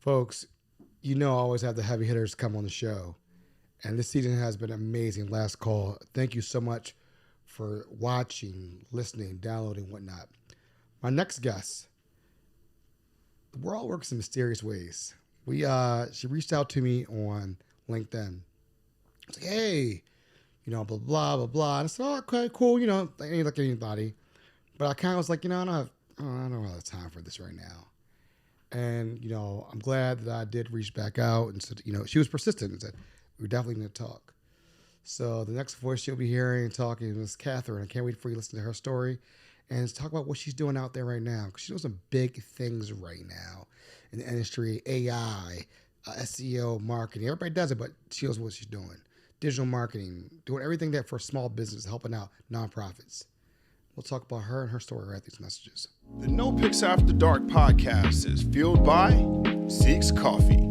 Folks, you know I always have the heavy hitters come on the show. And this season has been amazing. Last call. Thank you so much for watching, listening, downloading, whatnot. My next guest, the world works in mysterious ways. She reached out to me on LinkedIn. It's like, hey, blah, blah, blah, blah. And I said, oh, okay, cool. I ain't like anybody. But I kind of was like, I don't have the time for this right now. And, I'm glad that I did reach back out and said, she was persistent and said, we're definitely going to talk. So the next voice you'll be hearing and talking is Katherine. I can't wait for you to listen to her story and talk about what she's doing out there right now. Because she's doing some big things right now in the industry, AI, SEO, marketing. Everybody does it, but she knows what she's doing. Digital marketing, doing everything that for small business, helping out nonprofits. We'll talk about her and her story right these messages. The Nopixafterdark podcast is fueled by Zeke's Coffee.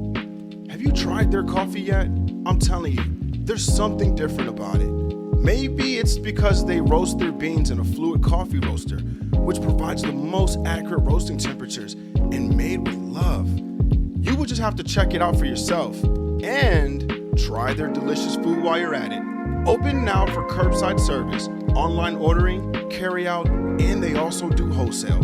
Have you tried their coffee yet? I'm telling you, there's something different about it. Maybe it's because they roast their beans in a fluid coffee roaster, which provides the most accurate roasting temperatures and made with love. You will just have to check it out for yourself and try their delicious food while you're at it. Open now for curbside service, online ordering, carry out, and they also do wholesale.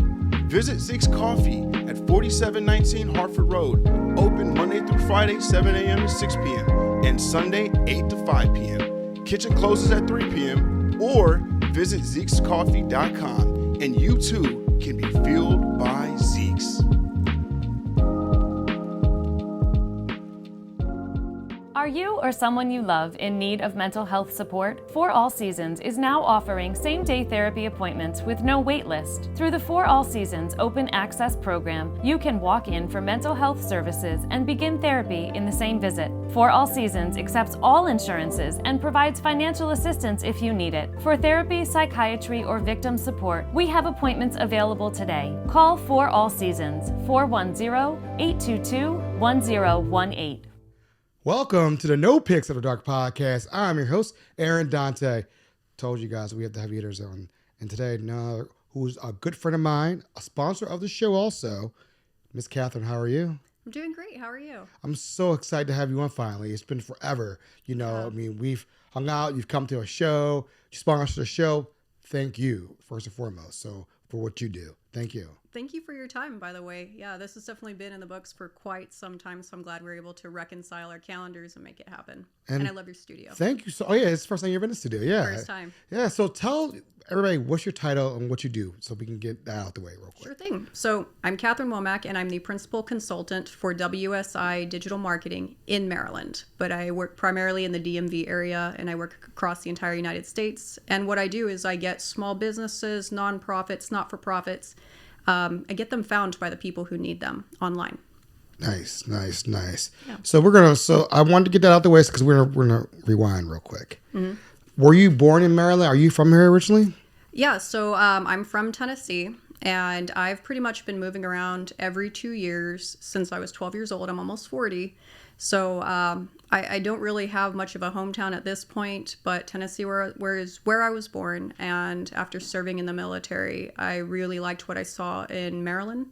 Visit Zeke's Coffee at 4719 Hartford Road. Open Monday through Friday, 7 a.m. to 6 p.m. and Sunday, 8 to 5 p.m. Kitchen closes at 3 p.m. or visit Zeke'sCoffee.com and you too can be fueled by Zeke's. Are you or someone you love in need of mental health support? For All Seasons is now offering same-day therapy appointments with no wait list. Through the For All Seasons Open Access program, you can walk in for mental health services and begin therapy in the same visit. For All Seasons accepts all insurances and provides financial assistance if you need it. For therapy, psychiatry, or victim support, we have appointments available today. Call For All Seasons 410-822-1018. Welcome to the Nopixafterdark podcast. I'm your host, Aaron Dante. Told you guys we have the heavy hitters on. And today, who's a good friend of mine, a sponsor of the show also, Miss Katherine. How are you? I'm doing great. How are you? I'm so excited to have you on finally. It's been forever. I mean, we've hung out. You've come to a show. You sponsored the show. Thank you, first and foremost, for what you do. Thank you. Thank you for your time, by the way. Yeah, this has definitely been in the books for quite some time, so I'm glad we're able to reconcile our calendars and make it happen. And I love your studio. Thank you. It's the first time you've been in the studio. Yeah. First time. Yeah, so tell everybody what's your title and what you do so we can get that out the way real quick. Sure thing. So I'm Katherine Womack, and I'm the principal consultant for WSI Digital Marketing in Maryland. But I work primarily in the DMV area, and I work across the entire United States. And what I do is I get small businesses, nonprofits, not-for-profits, I get them found by the people who need them online. Nice. Yeah. So I wanted to get that out the way because we're gonna rewind real quick. Mm-hmm. Were you born in Maryland? Are you from here originally? Yeah. So I'm from Tennessee, and I've pretty much been moving around every 2 years since I was 12 years old. I'm almost 40. So I don't really have much of a hometown at this point, but Tennessee is where I was born. And after serving in the military, I really liked what I saw in Maryland.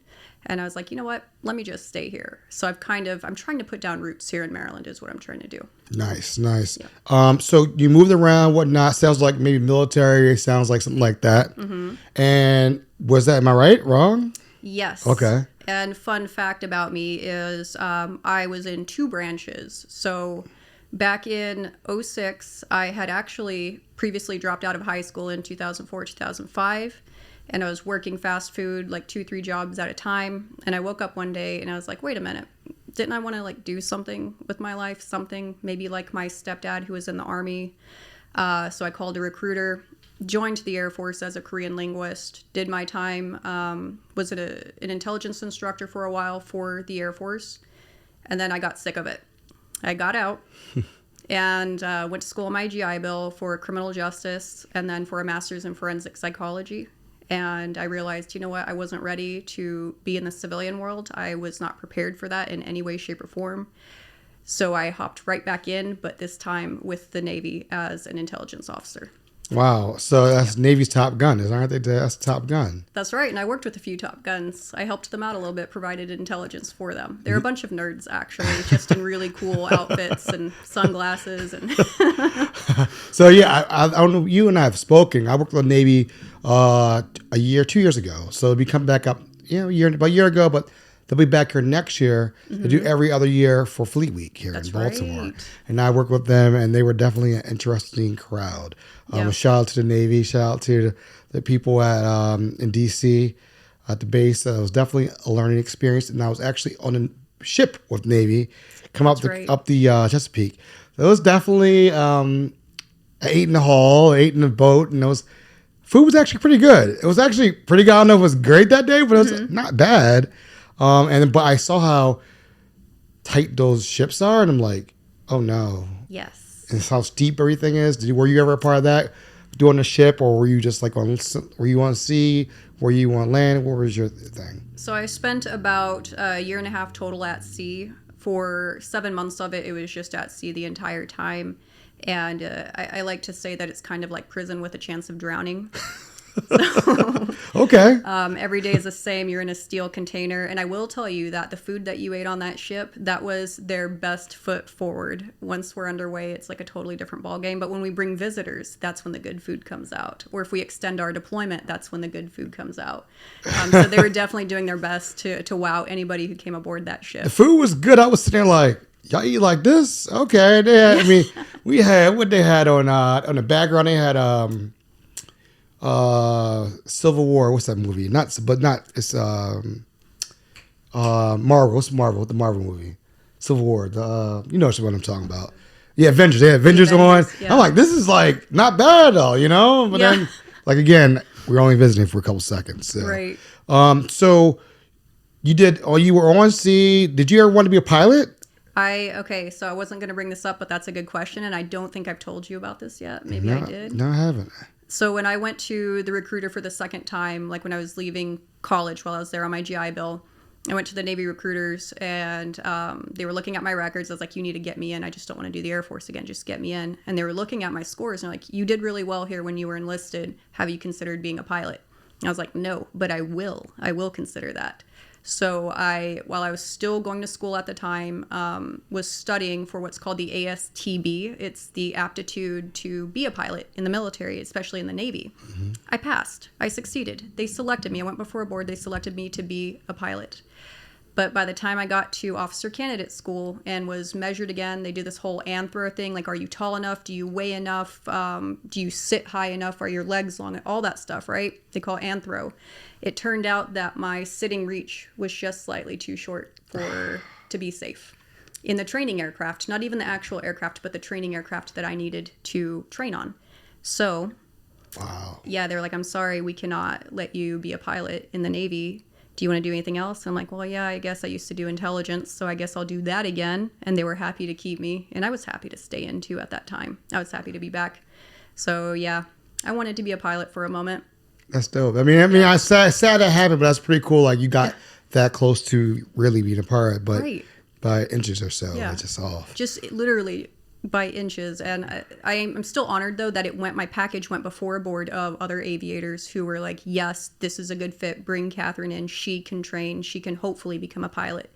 And I was like, you know what? Let me just stay here. So I'm trying to put down roots here in Maryland is what I'm trying to do. Nice. Yeah. So you moved around, whatnot. Sounds like maybe military. Sounds like something like that. Mm-hmm. And was that, am I right? Wrong? Yes. Okay. And fun fact about me is I was in 2 branches. So back in 2006, I had actually previously dropped out of high school in 2004, 2005. And I was working fast food, like 2-3 jobs at a time. And I woke up one day and I was like, wait a minute. Didn't I want to do something with my life? Something maybe like my stepdad who was in the Army. So I called a recruiter. Joined the Air Force as a Korean linguist, did my time, was an intelligence instructor for a while for the Air Force, and then I got sick of it. I got out and went to school on my GI Bill for criminal justice and then for a master's in forensic psychology. And I realized, you know what, I wasn't ready to be in the civilian world. I was not prepared for that in any way, shape, or form. So I hopped right back in, but this time with the Navy as an intelligence officer. Wow. So that's Navy's Top Gun, aren't they? That's Top Gun. That's right. And I worked with a few Top Guns. I helped them out a little bit, provided intelligence for them. They're a bunch of nerds, actually, just in really cool outfits and sunglasses. And So yeah, I don't know. You and I have spoken. I worked with the Navy 2 years ago. So we come back up, about a year ago, but they'll be back here next year to do every other year for Fleet Week here in Baltimore. Right. And I worked with them, and they were definitely an interesting crowd. Shout out to the Navy. Shout out to the people at in D.C. at the base. It was definitely a learning experience, and I was actually on a ship with Navy, up the Chesapeake. It was definitely I ate in the hall, ate in the boat, and food was actually pretty good. It was actually pretty good. I don't know if it was great that day, but it was not bad. But I saw how tight those ships are, and I'm like, oh no. yes. And how steep everything is. Were you ever a part of that, doing a ship, or were you just like were you on sea, were you on land? What was your thing? So I spent about a year and a half total at sea. For 7 months of it, it was just at sea the entire time. And I like to say that it's kind of like prison with a chance of drowning. Okay. Every day is the same. You're in a steel container. And I will tell you that the food that you ate on that ship, that was their best foot forward. Once we're underway, it's like a totally different ballgame. But when we bring visitors, that's when the good food comes out. Or if we extend our deployment, that's when the good food comes out. So they were definitely doing their best to wow anybody who came aboard that ship. The food was good. I was sitting there like, y'all eat like this? Okay. We had what they had on the background. They had Civil War. What's that movie? It's Marvel. What's Marvel? The Marvel movie, Civil War. You know what I'm talking about? Yeah, Avengers. They had Avengers on. Yeah. I'm like, this is like not bad though, But then, like again, we were only visiting for a couple seconds. So. Right. So you were on sea. Did you ever want to be a pilot? So I wasn't going to bring this up, but that's a good question, and I don't think I've told you about this yet. Maybe I did. No, I haven't. So when I went to the recruiter for the second time, like when I was leaving college while I was there on my GI Bill, I went to the Navy recruiters, and they were looking at my records. I was like, you need to get me in. I just don't want to do the Air Force again. Just get me in. And they were looking at my scores, and they're like, you did really well here when you were enlisted. Have you considered being a pilot? And I was like, no, but I will. I will consider that. So while I was still going to school at the time, was studying for what's called the ASTB. It's the aptitude to be a pilot in the military, especially in the Navy. Mm-hmm. I passed. I succeeded. They selected me. I went before a board. They selected me to be a pilot. But by the time I got to officer candidate school and was measured again, they do this whole anthro thing. Like, are you tall enough? Do you weigh enough? Do you sit high enough? Are your legs long? All that stuff, right? They call anthro. It turned out that my sitting reach was just slightly too short to be safe. In the training aircraft, not even the actual aircraft, but the training aircraft that I needed to train on. So, wow. Yeah, they were like, I'm sorry, we cannot let you be a pilot in the Navy. Do you want to do anything else? I'm like, well, yeah, I guess I used to do intelligence, so I guess I'll do that again. And they were happy to keep me, and I was happy to stay in too at that time. I was happy to be back. So yeah, I wanted to be a pilot for a moment. That's dope. I mean, I sad that happened, but that's pretty cool. Like you got that close to really being a pilot, but by inches or so, it's just off. Just literally by inches. And I'm still honored though that my package went before a board of other aviators who were like, yes, this is a good fit. Bring Katherine in. She can train. She can hopefully become a pilot.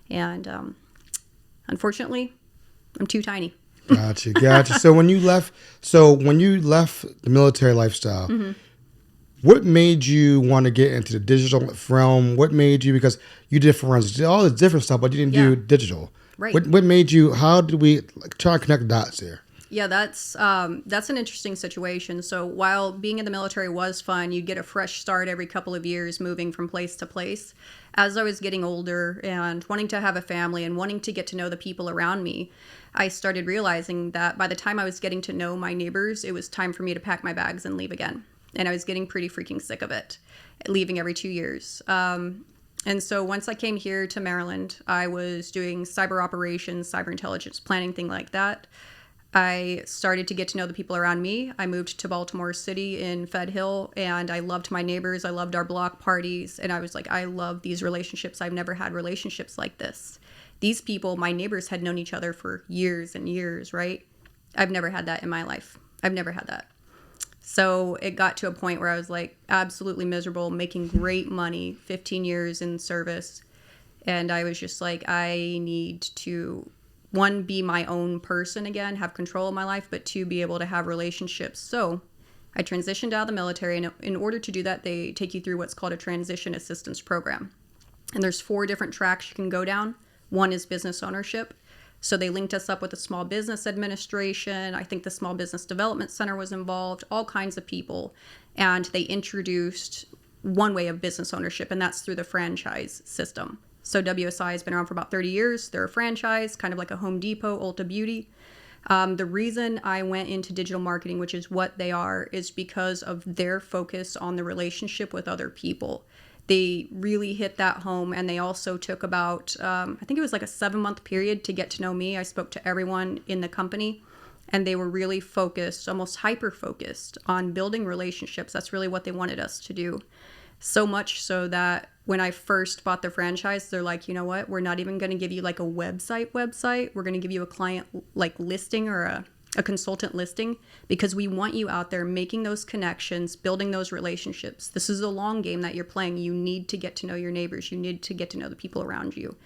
And unfortunately, I'm too tiny. Gotcha. So when you left the military lifestyle, mm-hmm. What made you want to get into the digital realm? What made you, because you did forensics, you did all this different stuff, but you didn't do digital. Right. What made you, how did we try to connect the dots here? Yeah, that's an interesting situation. So while being in the military was fun, you'd get a fresh start every couple of years moving from place to place. As I was getting older and wanting to have a family and wanting to get to know the people around me, I started realizing that by the time I was getting to know my neighbors, it was time for me to pack my bags and leave again. And I was getting pretty freaking sick of it, leaving every 2 years. And so once I came here to Maryland, I was doing cyber operations, cyber intelligence planning, thing like that. I started to get to know the people around me. I moved to Baltimore City in Fed Hill, and I loved my neighbors. I loved our block parties. And I was like, I love these relationships. I've never had relationships like this. These people, my neighbors, had known each other for years and years, right? I've never had that in my life. I've never had that. So it got to a point where I was like absolutely miserable, making great money, 15 years in service. And I was just like, I need to, one, be my own person again, have control of my life, but two, be able to have relationships. So I transitioned out of the military, and in order to do that, they take you through what's called a transition assistance program. And there's 4 different tracks you can go down. One is business ownership. So they linked us up with the Small Business Administration. I think the Small Business Development Center was involved, all kinds of people. And they introduced one way of business ownership, and that's through the franchise system. So WSI has been around for about 30 years. They're a franchise, kind of like a Home Depot, Ulta Beauty. The reason I went into digital marketing, which is what they are, is because of their focus on the relationship with other people. They really hit that home, and they also took about, I think it was like a 7-month period to get to know me. I spoke to everyone in the company, and they were really focused, almost hyper-focused on building relationships. That's really what they wanted us to do. So much so that when I first bought the franchise, they're like, you know what? We're not even going to give you like a website. We're going to give you a client like listing or a consultant listing, because we want you out there making those connections, building those relationships. This is a long game that you're playing. You need to get to know your neighbors. You need to get to know the people around you.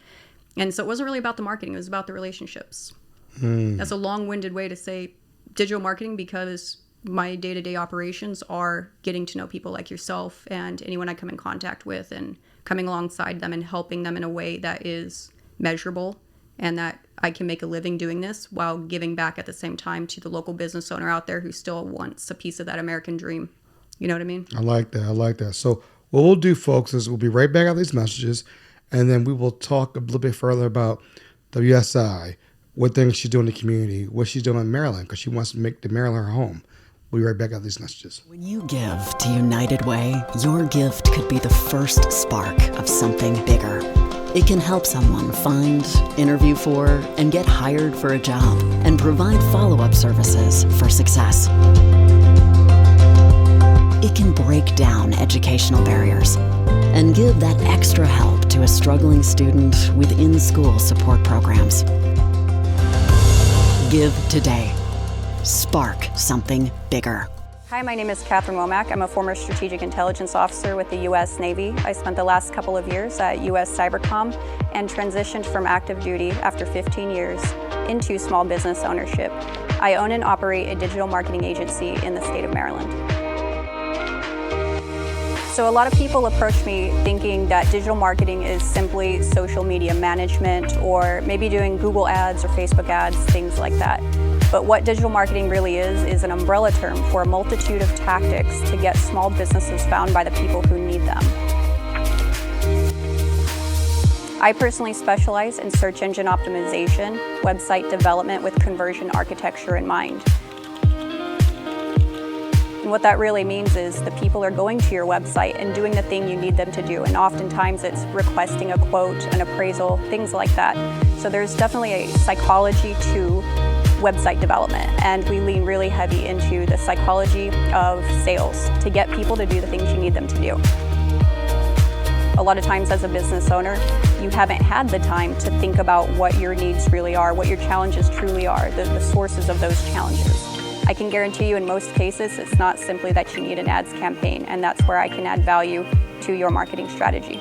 And so it wasn't really about the marketing. It was about the relationships. That's a long-winded way to say digital marketing, because my day-to-day operations are getting to know people like yourself and anyone I come in contact with, and coming alongside them and helping them in a way that is measurable, and that I can make a living doing this while giving back at the same time to the local business owner out there who still wants a piece of that American dream. You know what I mean? I like that. So what we'll do, folks, is we'll be right back on these messages, and then we will talk a little bit further about WSI, what things she's doing in the community, what she's doing in Maryland, because she wants to make the Maryland her home. We'll be right back on these messages. When you give to United Way, your gift could be the first spark of something bigger. It can help someone find, interview for, and get hired for a job, and provide follow-up services for success. It can break down educational barriers and give that extra help to a struggling student with in-school support programs. Give today. Spark something bigger. Hi, my name is Katherine Womack. I'm a former Strategic Intelligence Officer with the U.S. Navy. I spent the last couple of years at U.S. Cybercom and transitioned from active duty after 15 years into small business ownership. I own and operate a digital marketing agency in the state of Maryland. So a lot of people approach me thinking that digital marketing is simply social media management, or maybe doing Google ads or Facebook ads, things like that. But what digital marketing really is an umbrella term for a multitude of tactics to get small businesses found by the people who need them. I personally specialize in search engine optimization, website development with conversion architecture in mind. And what that really means is the people are going to your website and doing the thing you need them to do. And oftentimes it's requesting a quote, an appraisal, things like that. So there's definitely a psychology to website development, and we lean really heavy into the psychology of sales to get people to do the things you need them to do. A lot of times as a business owner, you haven't had the time to think about what your needs really are, what your challenges truly are, the sources of those challenges. I can guarantee you in most cases, it's not simply that you need an ads campaign, and that's where I can add value to your marketing strategy.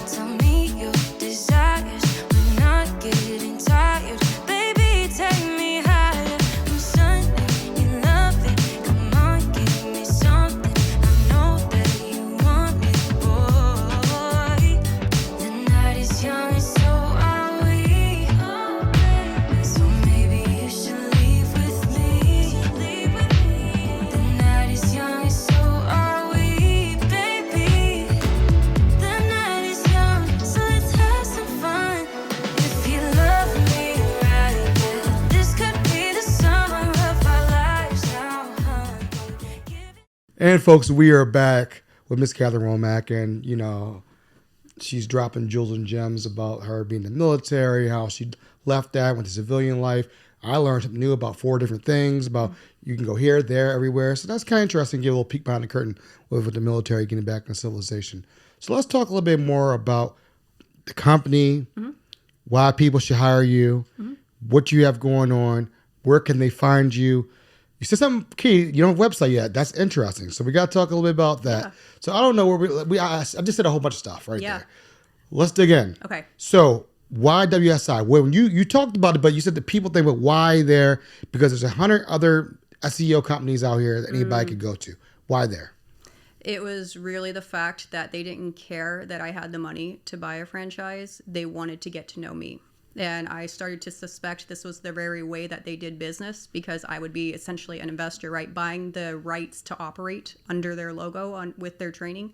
Tell Again, folks, we are back with Miss Katherine Womack, and she's dropping jewels and gems about her being in the military, how she left that, went to civilian life. I learned something new about 4 different things, about you can go here, there, everywhere. So that's kind of interesting, give a little peek behind the curtain with the military getting back into civilization. So let's talk a little bit more about the company, why people should hire you, what you have going on, where can they find you. You said something key. You don't have a website yet. That's interesting. So we got to talk a little bit about that. Yeah. So I don't know where I just said a whole bunch of stuff right there. Let's dig in. Okay. So why WSI? When you talked about it, but you said that people think, but why there? Because there's 100 other SEO companies out here that anybody could go to. Why there? It was really the fact that they didn't care that I had the money to buy a franchise. They wanted to get to know me. And I started to suspect this was the very way that they did business, because I would be essentially an investor, right? Buying the rights to operate under their logo with their training.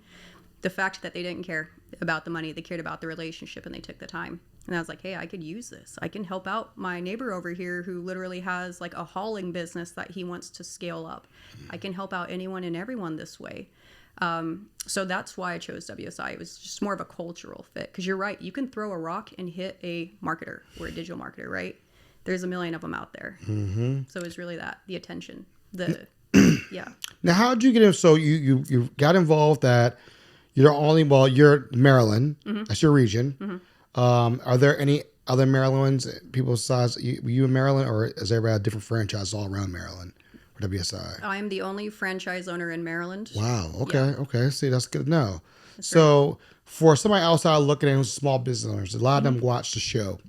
The fact that they didn't care about the money, they cared about the relationship, and they took the time. And I was like, hey, I could use this. I can help out my neighbor over here who literally has like a hauling business that he wants to scale up. I can help out anyone and everyone this way. So that's why I chose WSI. It was just more of a cultural fit, because you're right. You can throw a rock and hit a marketer or a digital marketer, right? There's a million of them out there. So it's really the attention, yeah. Now, how did you get in? So you got involved that you're Maryland. That's your region. Are there any other Marylands, people besides you in Maryland, or is everybody a different franchise all around Maryland? WSI. I am the only franchise owner in Maryland. Wow. Okay. Yeah. Okay. See, that's good to know. That's so for somebody outside looking at who's small business owners, a lot of them watch the show.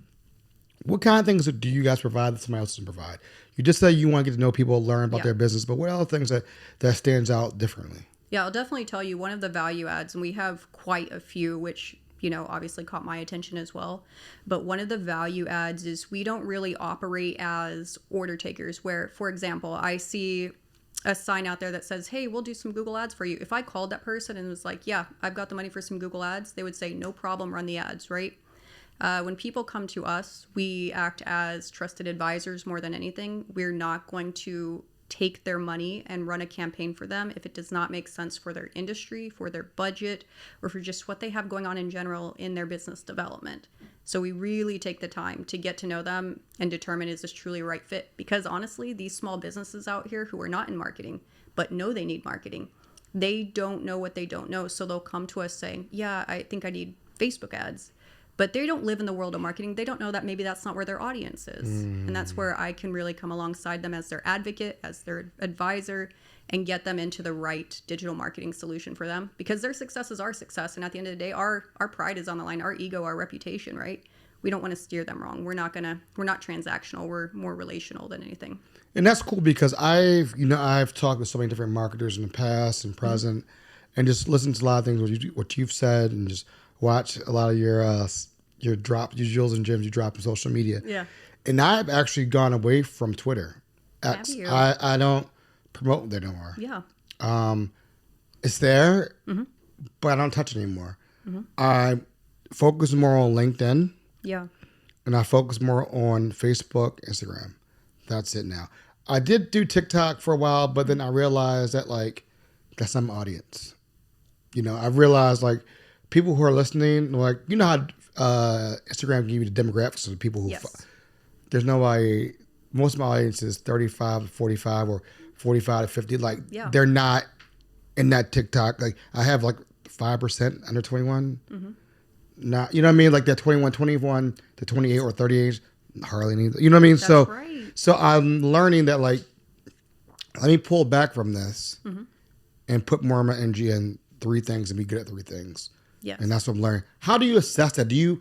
What kind of things do you guys provide that somebody else doesn't provide? You just say you want to get to know people, learn about their business, but what other things that stands out differently? Yeah, I'll definitely tell you one of the value adds, and we have quite a few, which obviously caught my attention as well. But one of the value adds is we don't really operate as order takers, where, for example, I see a sign out there that says, hey, we'll do some Google ads for you. If I called that person and was like, yeah, I've got the money for some Google ads, they would say, no problem, run the ads, right? When people come to us, we act as trusted advisors more than anything. We're not going to take their money and run a campaign for them if it does not make sense for their industry, for their budget, or for just what they have going on in general in their business development. So we really take the time to get to know them and determine, is this truly a right fit? Because honestly, these small businesses out here who are not in marketing but know they need marketing, they don't know what they don't know. So they'll come to us saying, yeah, I think I need Facebook ads. But they don't live in the world of marketing. They don't know that maybe that's not where their audience is. And that's where I can really come alongside them as their advocate, as their advisor, and get them into the right digital marketing solution for them. Because their success is our success. And at the end of the day, our pride is on the line, our ego, our reputation, right? We don't want to steer them wrong. We're not transactional. We're more relational than anything. And that's cool, because I've talked with so many different marketers in the past and present, and just listened to a lot of things, what you've said, and just watch a lot of your jewels and gems you drop on social media. Yeah. And I've actually gone away from Twitter. X. I don't promote there no more. Yeah. It's there, but I don't touch it anymore. I focus more on LinkedIn. Yeah. And I focus more on Facebook, Instagram. That's it now. I did do TikTok for a while, but then I realized that that's not my audience. I realized people who are listening, how Instagram give you the demographics of the people who, there's nobody, most of my audience is 35 to 45 or 45 to 50. They're not in that TikTok. I have 5% under 21. Not, you know what I mean? That 21 to 28 or 38, hardly neither. You know what I mean? That's right. So I'm learning that let me pull back from this and put more of my energy in 3 things and be good at 3 things. Yes. And that's what I'm learning. How do you assess that? Do you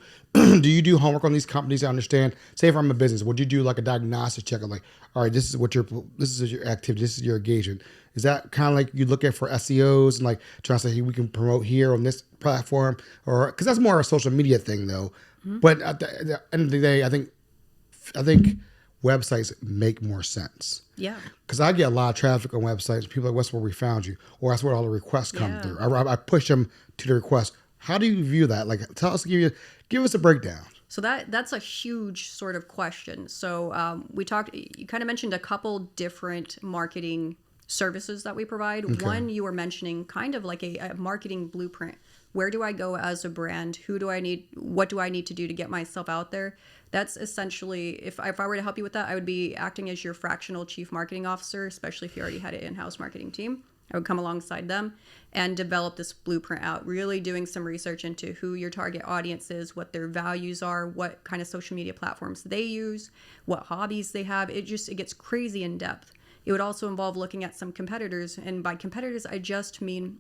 do homework on these companies to understand? Say if I'm a business, would you do a diagnostic check of all right, this is your activity, this is your engagement? Is that kind of you look at for SEOs and trying to say, hey, we can promote here on this platform, or because that's more a social media thing though. But at the end of the day, I think websites make more sense. Yeah. Because I get a lot of traffic on websites. People are like, what's where we found you? Or that's where all the requests come through. I push them to the request. How do you view that? Tell us, give us a breakdown. So that's a huge sort of question. So you kind of mentioned a couple different marketing services that we provide. One, you were mentioning kind of like a marketing blueprint. Where do I go as a brand? Who do I need? What do I need to do to get myself out there? That's essentially, if I were to help you with that, I would be acting as your fractional chief marketing officer, especially if you already had an in-house marketing team. I would come alongside them and develop this blueprint out, really doing some research into who your target audience is, what their values are, what kind of social media platforms they use, what hobbies they have. It gets crazy in depth. It would also involve looking at some competitors. And by competitors, I just mean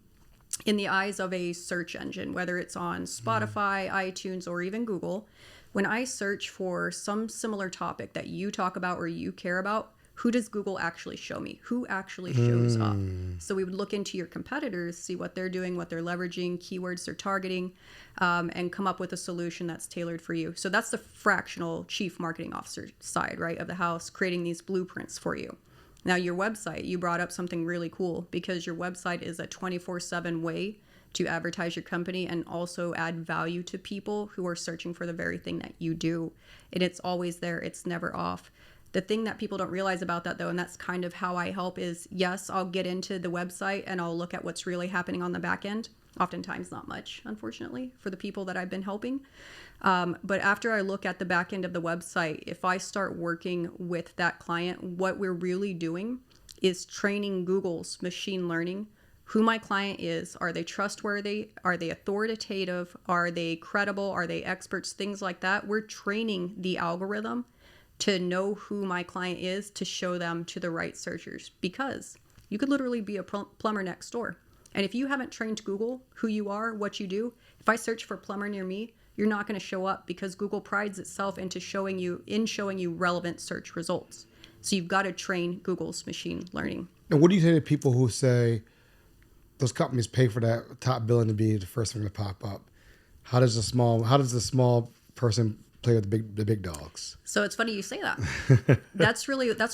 in the eyes of a search engine, whether it's on Spotify, iTunes, or even Google. When I search for some similar topic that you talk about or you care about, who does Google actually show me? Who actually shows up? So we would look into your competitors, see what they're doing, what they're leveraging, keywords they're targeting, and come up with a solution that's tailored for you. So that's the fractional chief marketing officer side, right, of the house, creating these blueprints for you. Now, your website, you brought up something really cool because your website is a 24/7 way to advertise your company and also add value to people who are searching for the very thing that you do. And it's always there. It's never off. The thing that people don't realize about that, though, and that's kind of how I help, is yes, I'll get into the website and I'll look at what's really happening on the back end. Oftentimes not much, unfortunately, for the people that I've been helping. But after I look at the back end of the website, if I start working with that client, what we're really doing is training Google's machine learning who my client is. Are they trustworthy? Are they authoritative? Are they credible? Are they experts? Things like that. We're training the algorithm to know who my client is, to show them to the right searchers, because you could literally be a plumber next door. And if you haven't trained Google who you are, what you do, if I search for plumber near me, you're not going to show up, because Google prides itself into showing you relevant search results. So you've got to train Google's machine learning. And what do you say to people who say those companies pay for that top billing to be the first thing to pop up? How does the small person play with the big dogs? So it's funny you say that. That's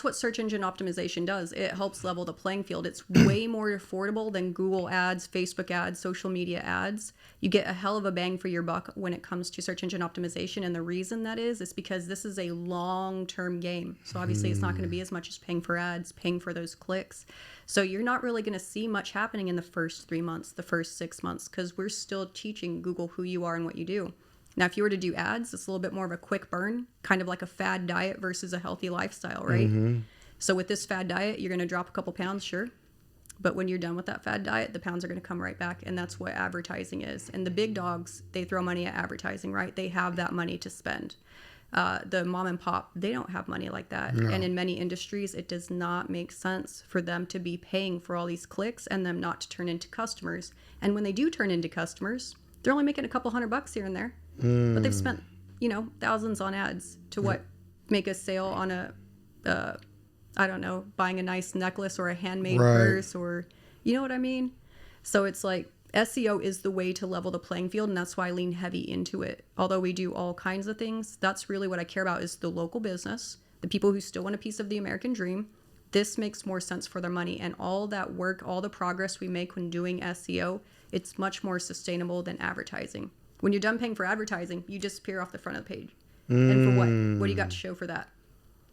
what search engine optimization does. It helps level the playing field. It's way more affordable than Google ads, Facebook ads, social media ads. You get a hell of a bang for your buck when it comes to search engine optimization. And the reason that is because this is a long-term game. So obviously it's not going to be as much as paying for ads, paying for those clicks. So you're not really going to see much happening in the first 3 months, the first 6 months, because we're still teaching Google who you are and what you do. Now, if you were to do ads, it's a little bit more of a quick burn, kind of like a fad diet versus a healthy lifestyle, right? So with this fad diet, you're going to drop a couple pounds, sure. But when you're done with that fad diet, the pounds are going to come right back. And that's what advertising is. And the big dogs, they throw money at advertising, right? They have that money to spend. The mom and pop, they don't have money like that. No. And in many industries, it does not make sense for them to be paying for all these clicks and them not to turn into customers. And when they do turn into customers, they're only making a couple $100 here and there. But they've spent, thousands on ads to make a sale on buying a nice necklace or a handmade purse, or, you know what I mean? So it's like SEO is the way to level the playing field, and that's why I lean heavy into it. Although we do all kinds of things, that's really what I care about, is the local business, the people who still want a piece of the American dream. This makes more sense for their money, and all that work, all the progress we make when doing SEO, it's much more sustainable than advertising. When you're done paying for advertising, you disappear off the front of the page. And for what? What do you got to show for that?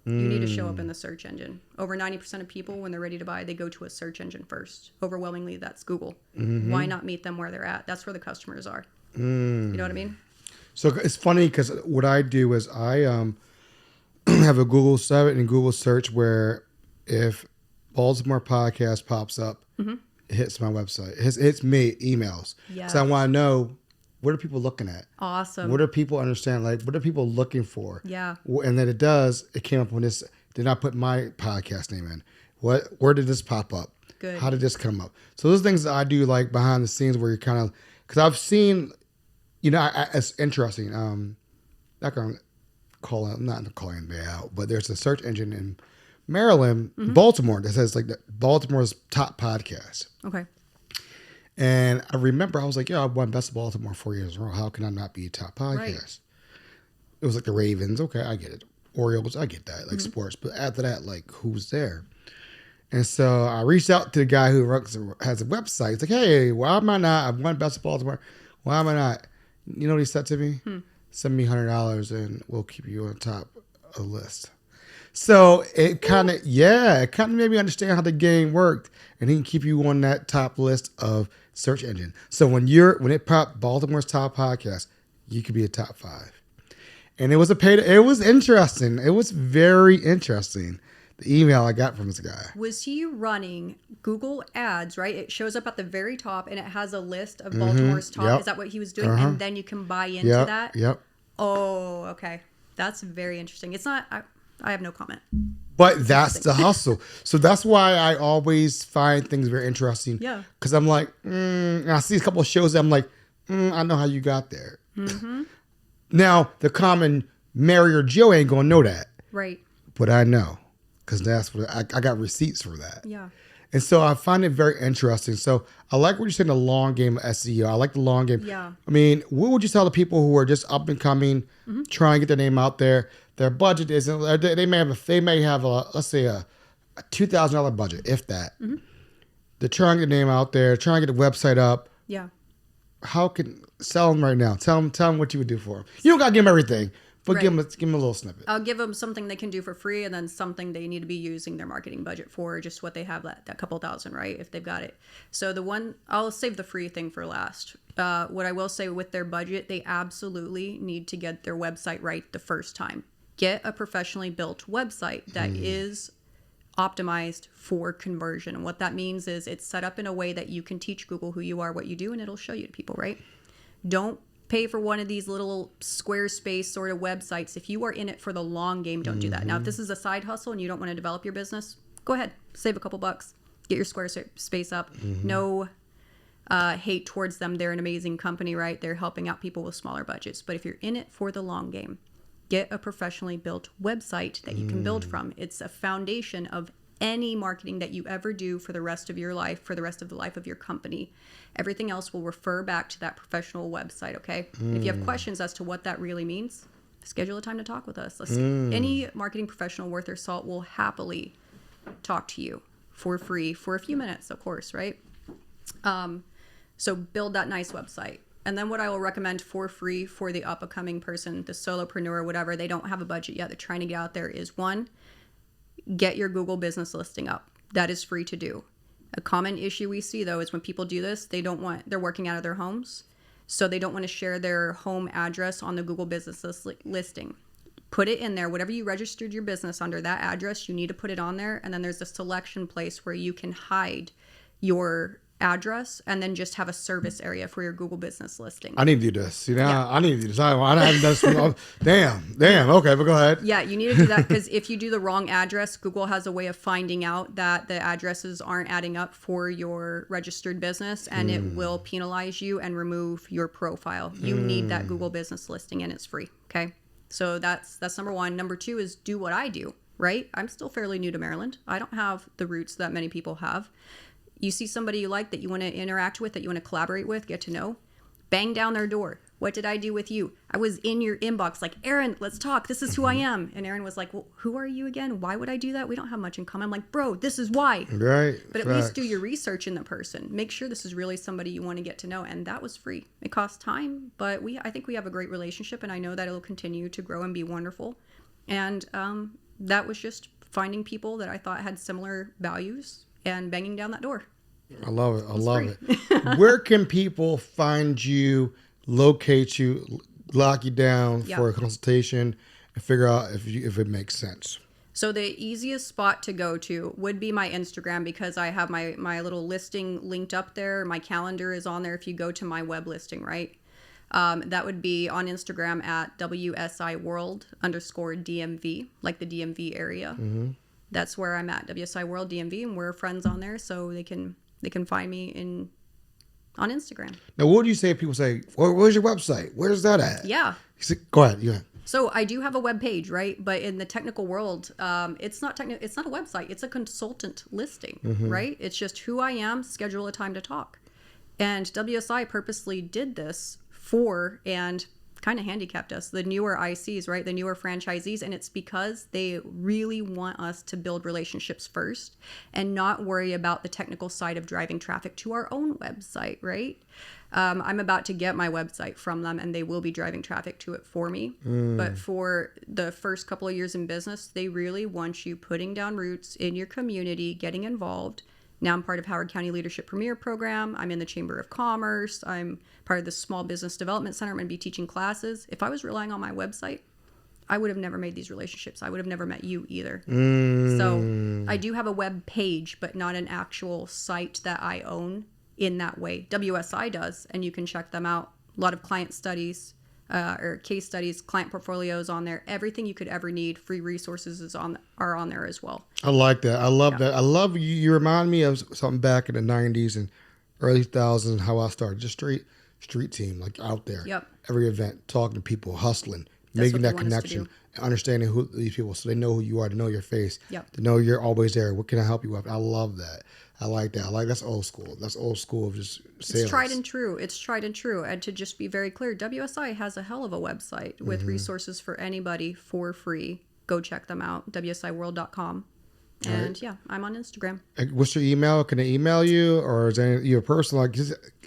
You need to show up in the search engine. Over 90% of people, when they're ready to buy, they go to a search engine first. Overwhelmingly, that's Google. Why not meet them where they're at? That's where the customers are. You know what I mean? So it's funny because what I do is I have a Google search and Google search where if Baltimore podcast pops up, it hits my website. It hits me emails. Yes. So I want to know, what are people looking at? Awesome. What are people understand? Like, what are people looking for? Yeah. And then it came up when this, did I put my podcast name in? Where did this pop up? Good. How did this come up? So those things that I do like behind the scenes where you're kind of, because I've seen, it's interesting. I'm not calling anybody out, but there's a search engine in Maryland, Baltimore, that says like Baltimore's top podcast. Okay. And I remember I was like, I won Best of Baltimore 4 years in a row. How can I not be a top podcast? Right. It was like the Ravens. Okay, I get it. Orioles, I get that, like sports. But after that, like, who's there? And so I reached out to the guy who has a website. He's like, hey, why am I not? I've won Best of Baltimore. Why am I not? You know what he said to me? Send me $100 and we'll keep you on top of the list. So it kind of made me understand how the game worked, and he can keep you on that top list of search engine. So when it popped Baltimore's top podcast, you could be a top 5. And it was it was interesting. It was very interesting. The email I got from this guy. Was he running Google Ads, right? It shows up at the very top and it has a list of Baltimore's top. Yep. Is that what he was doing? And then you can buy into that? Yep. Oh, okay. That's very interesting. It's not, I have no comment. But that's the hustle. So that's why I always find things very interesting. Yeah. Because I'm like, and I see a couple of shows that I'm like, I know how you got there. Mm-hmm. Now, the common Mary or Joe ain't going to know that. Right. But I know. Because that's what I got receipts for that. Yeah. And so I find it very interesting. So I like what you're saying, the long game of SEO. I like the long game. Yeah. I mean, what would you tell the people who are just up and coming, trying to get their name out there? Their budget isn't. They may have a let's say a $2,000 budget, if that. Mm-hmm. They're trying to get their name out there, trying to get the website up. Yeah. How can sell them right now? Tell them what you would do for them. You don't got to give them everything. But give them a little snippet. I'll give them something they can do for free, and then something they need to be using their marketing budget for, just what they have that couple thousand, right? If they've got it. So I'll save the free thing for last. What I will say with their budget, they absolutely need to get their website right the first time. Get a professionally built website that is optimized for conversion. And what that means is it's set up in a way that you can teach Google who you are, what you do, and it'll show you to people, right? Don't pay for one of these little Squarespace sort of websites. If you are in it for the long game, don't do that. Now, if this is a side hustle and you don't want to develop your business, go ahead, save a couple bucks, get your Squarespace up. No hate towards them. They're an amazing company, right? They're helping out people with smaller budgets. But if you're in it for the long game, get a professionally built website that you can build from. It's a foundation of any marketing that you ever do for the rest of your life, for the rest of the life of your company. Everything else will refer back to that professional website, okay? If you have questions as to what that really means, schedule a time to talk with us. Any marketing professional worth their salt will happily talk to you for free for a few minutes, of course, right? So build that nice website. And then what I will recommend for free for the up-and-coming person, the solopreneur, whatever, they don't have a budget yet, they're trying to get out there, is one, get your Google business listing up. That is free to do. A common issue we see, though, is when people do this, they're working out of their homes, so they don't want to share their home address on the Google business listing. Put it in there. Whatever you registered your business under, that address, you need to put it on there, and then there's a selection place where you can hide your address and then just have a service area for your Google business listing. I need to do this. I need to do this. I haven't done this. Damn. Okay, but go ahead. Yeah, you need to do that because if you do the wrong address, Google has a way of finding out that the addresses aren't adding up for your registered business, and it will penalize you and remove your profile. You need that Google business listing, and it's free. Okay, so that's number one. Number two is do what I do. Right, I'm still fairly new to Maryland. I don't have the roots that many people have. You see somebody you like that you want to interact with, that you want to collaborate with, get to know, bang down their door. What did I do with you? I was in your inbox like, Aaron, let's talk. This is who I am. And Aaron was like, well, who are you again? Why would I do that? We don't have much in common. I'm like, bro, this is why. Right. But at least do your research in the person. Make sure this is really somebody you want to get to know. And that was free. It costs time, but I think we have a great relationship, and I know that it'll continue to grow and be wonderful. And that was just finding people that I thought had similar values and banging down that door. I love it. Where can people find you, locate you, lock you down for a consultation, and figure out if it makes sense? So the easiest spot to go to would be my Instagram, because I have my little listing linked up there. My calendar is on there if you go to my web listing, right? That would be on Instagram at WSIWorld_DMV, like the DMV area. Mm-hmm. That's where I'm at, WSI World DMV, and we're friends on there, so they can find me on Instagram. Now, what do you say if people say, where's your website? Where's that at? Yeah. Go ahead. Yeah. So I do have a web page, right? But in the technical world, it's not a website. It's a consultant listing, right? It's just who I am, schedule a time to talk. And WSI purposely did this and kind of handicapped us, the newer ICs, right? The newer franchisees. And it's because they really want us to build relationships first and not worry about the technical side of driving traffic to our own website, right? I'm about to get my website from them, and they will be driving traffic to it for me. But for the first couple of years in business, they really want you putting down roots in your community, getting involved. Now I'm part of Howard County Leadership Premier Program. I'm in the Chamber of Commerce. I'm part of the Small Business Development Center. I'm going to be teaching classes. If I was relying on my website, I would have never made these relationships. I would have never met you either. So I do have a web page, but not an actual site that I own in that way. WSI does, and you can check them out. A lot of client studies or case studies, client portfolios on there. Everything you could ever need, free resources are on there as well. I like that. I love that. I love you. You remind me of something back in the 90s and early 2000s, how I started. Just street team, like out there. Yep. Every event, talking to people, hustling, That's making what that we want us to connection, do. and understanding who these people, so they know who you are, to know your face, Yep. to know you're always there. What can I help you with? I love that. I like that. That's old school. That's old school of just sales. It's tried and true. And to just be very clear, WSI has a hell of a website with resources for anybody for free. Go check them out, wsiworld.com. And right. yeah, I'm on Instagram. What's your email? Can they email you, or is there your personal? Like,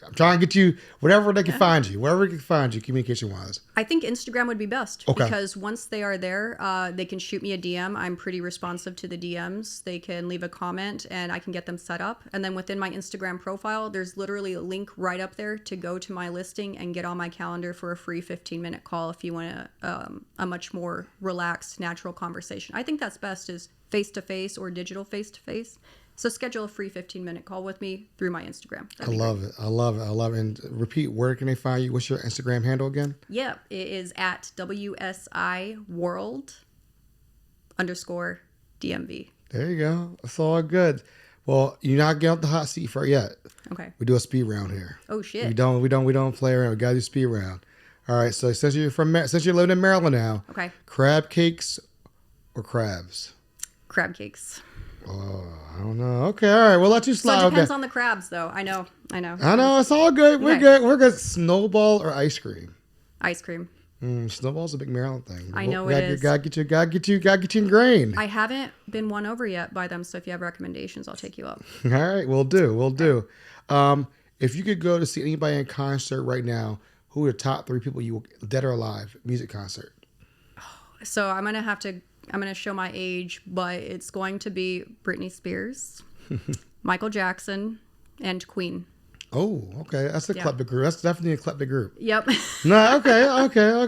I'm trying to get you whatever they can find you, wherever they can find you, communication wise. I think Instagram would be best Okay. because once they are there, they can shoot me a DM. I'm pretty responsive to the DMs. They can leave a comment and I can get them set up. And then within my Instagram profile, there's literally a link right up there to go to my listing and get on my calendar for a free 15-minute call if you want a much more relaxed, natural conversation. I think that's best is face-to-face or digital face-to-face. So schedule a free 15-minute call with me through my Instagram. I love it. I love it. And repeat, where can they find you? What's your Instagram handle again? Yeah, it is at WSIWorld_DMV. There you go. That's all good. Well, you're not getting off the hot seat for it yet. Okay. We do a speed round here. Oh shit. We don't play around. We gotta do speed round. All right. So since you're living in Maryland now, Okay. crab cakes or crabs? Crab cakes. Oh, I don't know. Okay, all right. We'll let you slide. So it depends on the crabs, though. I know. I know. It's all good. We're Okay. good. We're good. Snowball or ice cream? Ice cream. Snowball's a big Maryland thing. I know it is. Gotta get you ingrained. I haven't been won over yet by them, so if you have recommendations, I'll take you up. All right, we'll do. If you could go to see anybody in concert right now, who are the top 3 people you dead or alive music concert? So I'm gonna show my age, but it's going to be Britney Spears, Michael Jackson, and Queen. Oh, okay. That's a eclectic group. That's definitely an eclectic group. Yep. No, okay. No,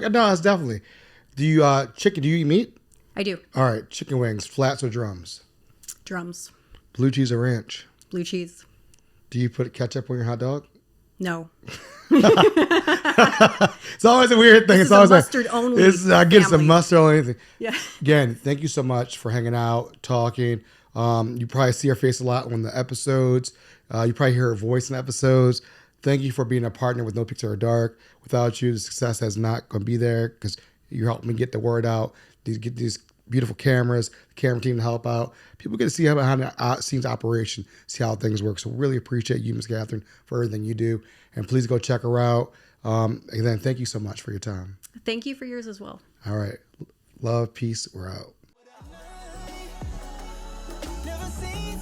that's definitely. Do you do you eat meat? I do. All right, chicken wings, flats or drums? Drums. Blue cheese or ranch? Blue cheese. Do you put ketchup on your hot dog? No. It's always a weird thing. This It's is a always mustard only I get some family. mustard on anything. Yeah. Again, thank you so much for hanging out, talking. You probably see her face a lot on the episodes. You probably hear her voice in episodes. Thank you for being a partner with Nopixafterdark. Without you, the success is not going to be there because you're helping me get the word out. Get these beautiful cameras, the camera team to help out. People get to see how behind the scenes operation, see how things work. So really appreciate you, Ms. Katherine, for everything you do. And please go check her out. Again, thank you so much for your time. Thank you for yours as well. All right. Love, peace, we're out. Never seen